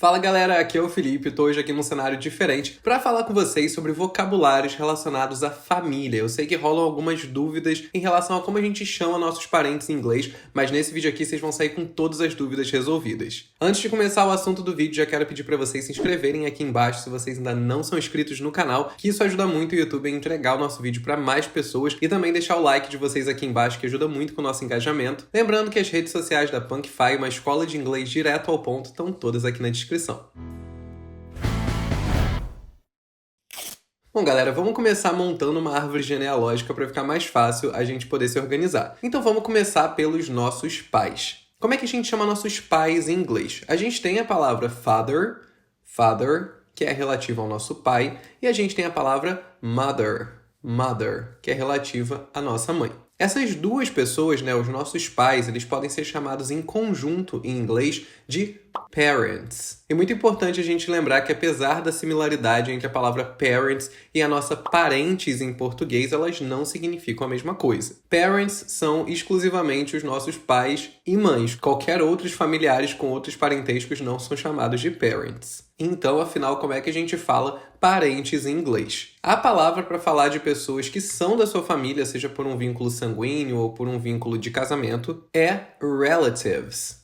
Fala galera, aqui é o Felipe, tô hoje aqui num cenário diferente para falar com vocês sobre vocabulários relacionados à família. Eu sei que rolam algumas dúvidas em relação a como a gente chama nossos parentes em inglês, mas nesse vídeo aqui vocês vão sair com todas as dúvidas resolvidas. Antes de começar o assunto do vídeo, já quero pedir para vocês se inscreverem aqui embaixo se vocês ainda não são inscritos no canal, que isso ajuda muito o YouTube a entregar o nosso vídeo para mais pessoas, e também deixar o like de vocês aqui embaixo, que ajuda muito com o nosso engajamento. Lembrando que as redes sociais da Punkify, uma escola de inglês direto ao ponto, estão todas aqui na descrição. Bom, galera, vamos começar montando uma árvore genealógica para ficar mais fácil a gente poder se organizar. Então vamos começar pelos nossos pais. Como é que a gente chama nossos pais em inglês? A gente tem a palavra father, que é relativa ao nosso pai, e a gente tem a palavra mother, que é relativa à nossa mãe. Essas duas pessoas, os nossos pais, eles podem ser chamados em conjunto, em inglês, de parents. É muito importante a gente lembrar que, apesar da similaridade entre a palavra parents e a nossa parentes em português, elas não significam a mesma coisa. Parents são exclusivamente os nossos pais e mães. Qualquer outros familiares com outros parentescos não são chamados de parents. Então, afinal, como é que a gente fala parentes em inglês? A palavra para falar de pessoas que são da sua família, seja por um vínculo sanguíneo ou por um vínculo de casamento, é relatives.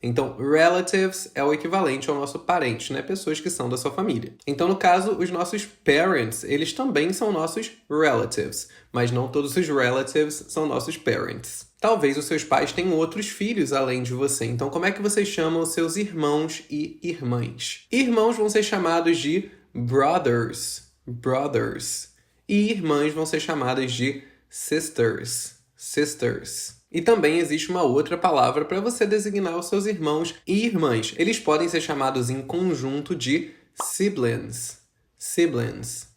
Então, relatives é o equivalente ao nosso parente, pessoas que são da sua família. Então, no caso, os nossos parents, eles também são nossos relatives, mas não todos os relatives são nossos parents. Talvez os seus pais tenham outros filhos além de você. Então, como é que vocês chamam os seus irmãos e irmãs? Irmãos vão ser chamados de brothers. E irmãs vão ser chamadas de sisters. E também existe uma outra palavra para você designar os seus irmãos e irmãs. Eles podem ser chamados em conjunto de siblings.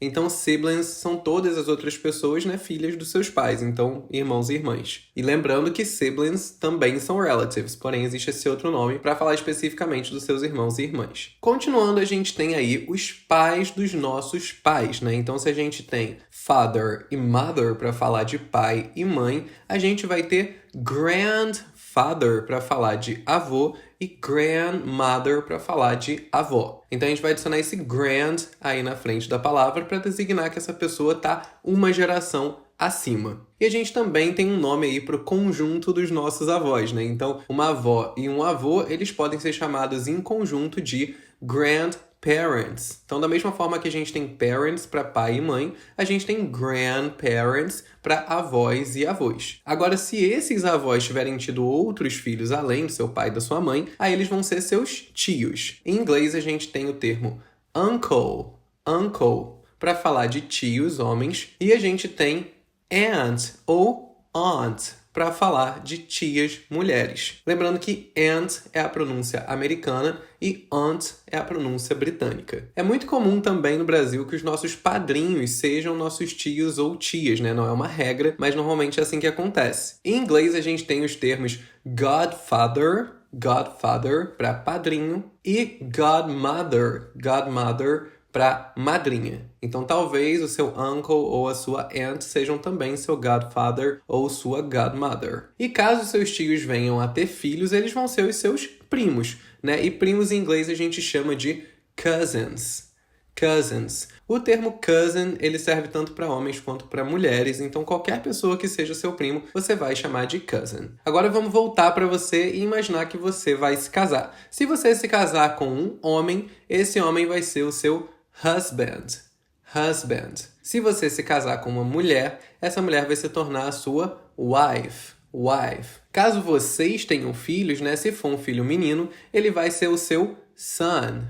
Então, siblings são todas as outras pessoas, filhas dos seus pais. Então, irmãos e irmãs. E lembrando que siblings também são relatives, porém existe esse outro nome para falar especificamente dos seus irmãos e irmãs. Continuando, a gente tem aí os pais dos nossos pais, Então, se a gente tem father e mother para falar de pai e mãe, a gente vai ter grandfather para falar de avô e grandmother para falar de avó. Então a gente vai adicionar esse grand aí na frente da palavra para designar que essa pessoa está uma geração acima. E a gente também tem um nome aí para o conjunto dos nossos avós, Então, uma avó e um avô, eles podem ser chamados em conjunto de grandparents. Então, da mesma forma que a gente tem parents para pai e mãe, a gente tem grandparents para avós e avós. Agora, se esses avós tiverem tido outros filhos além do seu pai e da sua mãe, aí eles vão ser seus tios. Em inglês, a gente tem o termo uncle para falar de tios homens, e a gente tem aunt ou aunt para falar de tias mulheres. Lembrando que aunt é a pronúncia americana e aunt é a pronúncia britânica. É muito comum também no Brasil que os nossos padrinhos sejam nossos tios ou tias, Não é uma regra, mas normalmente é assim que acontece. Em inglês, a gente tem os termos godfather para padrinho e godmother para madrinha. Então, talvez o seu uncle ou a sua aunt sejam também seu godfather ou sua godmother. E caso seus tios venham a ter filhos, eles vão ser os seus primos, E primos em inglês a gente chama de cousins. O termo cousin, ele serve tanto para homens quanto para mulheres, então qualquer pessoa que seja seu primo, você vai chamar de cousin. Agora vamos voltar para você e imaginar que você vai se casar. Se você se casar com um homem, esse homem vai ser o seu husband. Se você se casar com uma mulher, essa mulher vai se tornar a sua wife. Caso vocês tenham filhos, Se for um filho menino, ele vai ser o seu son.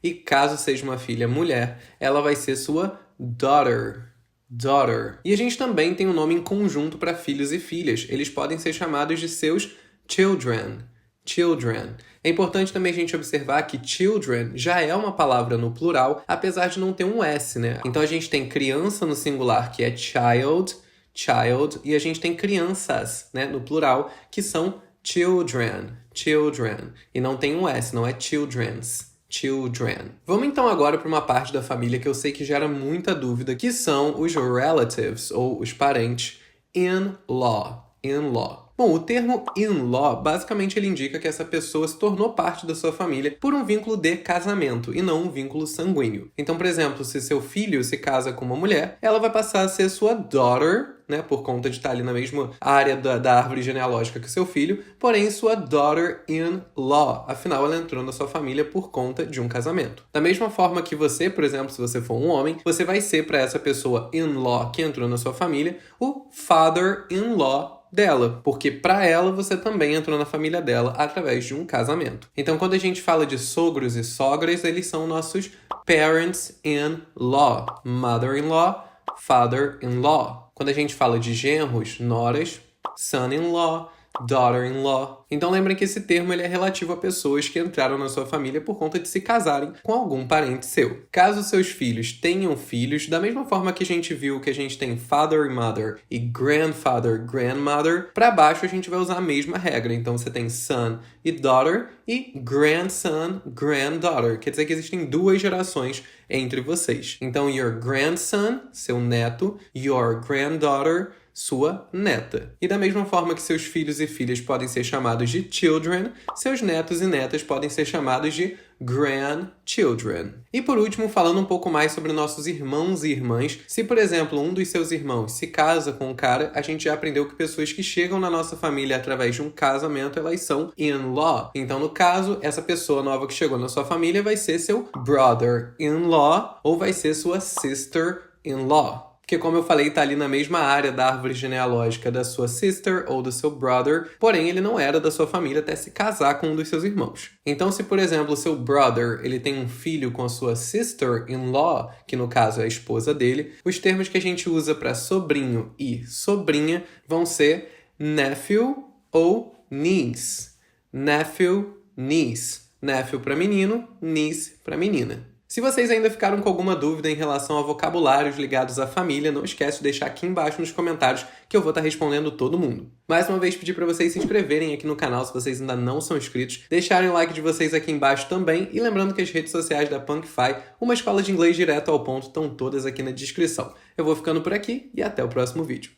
E caso seja uma filha mulher, ela vai ser sua daughter. E a gente também tem um nome em conjunto para filhos e filhas. Eles podem ser chamados de seus children. É importante também a gente observar que children já é uma palavra no plural, apesar de não ter um S, Então a gente tem criança no singular, que é child, e a gente tem crianças, no plural, que são children. E não tem um S, não é children's. Vamos então agora para uma parte da família que eu sei que gera muita dúvida, que são os relatives, ou os parentes in-law. Bom, o termo in-law, basicamente ele indica que essa pessoa se tornou parte da sua família por um vínculo de casamento e não um vínculo sanguíneo. Então, por exemplo, se seu filho se casa com uma mulher, ela vai passar a ser sua daughter, né, por conta de estar ali na mesma área da árvore genealógica que o seu filho, porém sua daughter-in-law. Afinal, ela entrou na sua família por conta de um casamento. Da mesma forma que você, por exemplo, se você for um homem, você vai ser para essa pessoa in-law que entrou na sua família, o father-in-law dela, porque para ela você também entrou na família dela através de um casamento. Então, quando a gente fala de sogros e sogras, eles são nossos parents-in-law, mother-in-law, father-in-law. Quando a gente fala de genros, noras, son-in-law, daughter-in-law. Então lembrem que esse termo ele é relativo a pessoas que entraram na sua família por conta de se casarem com algum parente seu. Caso seus filhos tenham filhos, da mesma forma que a gente viu que a gente tem father e mother e grandfather, grandmother, para baixo a gente vai usar a mesma regra. Então você tem son e daughter e grandson, granddaughter. Quer dizer que existem duas gerações entre vocês. Então your grandson, seu neto, your granddaughter, sua neta. E da mesma forma que seus filhos e filhas podem ser chamados de children, seus netos e netas podem ser chamados de grandchildren. E por último, falando um pouco mais sobre nossos irmãos e irmãs, se por exemplo um dos seus irmãos se casa com um cara, a gente já aprendeu que pessoas que chegam na nossa família através de um casamento, elas são in-law. Então no caso, essa pessoa nova que chegou na sua família vai ser seu brother-in-law ou vai ser sua sister-in-law. Porque, como eu falei, tá ali na mesma área da árvore genealógica da sua sister ou do seu brother, porém ele não era da sua família até se casar com um dos seus irmãos. Então, se, por exemplo, o seu brother ele tem um filho com a sua sister-in-law, que no caso é a esposa dele, os termos que a gente usa para sobrinho e sobrinha vão ser nephew ou niece. Nephew, niece. Nephew para menino, niece para menina. Se vocês ainda ficaram com alguma dúvida em relação a vocabulários ligados à família, não esquece de deixar aqui embaixo nos comentários que eu vou estar respondendo todo mundo. Mais uma vez, pedir para vocês se inscreverem aqui no canal se vocês ainda não são inscritos, deixarem o like de vocês aqui embaixo também e lembrando que as redes sociais da Punkify, uma escola de inglês direto ao ponto, estão todas aqui na descrição. Eu vou ficando por aqui e até o próximo vídeo.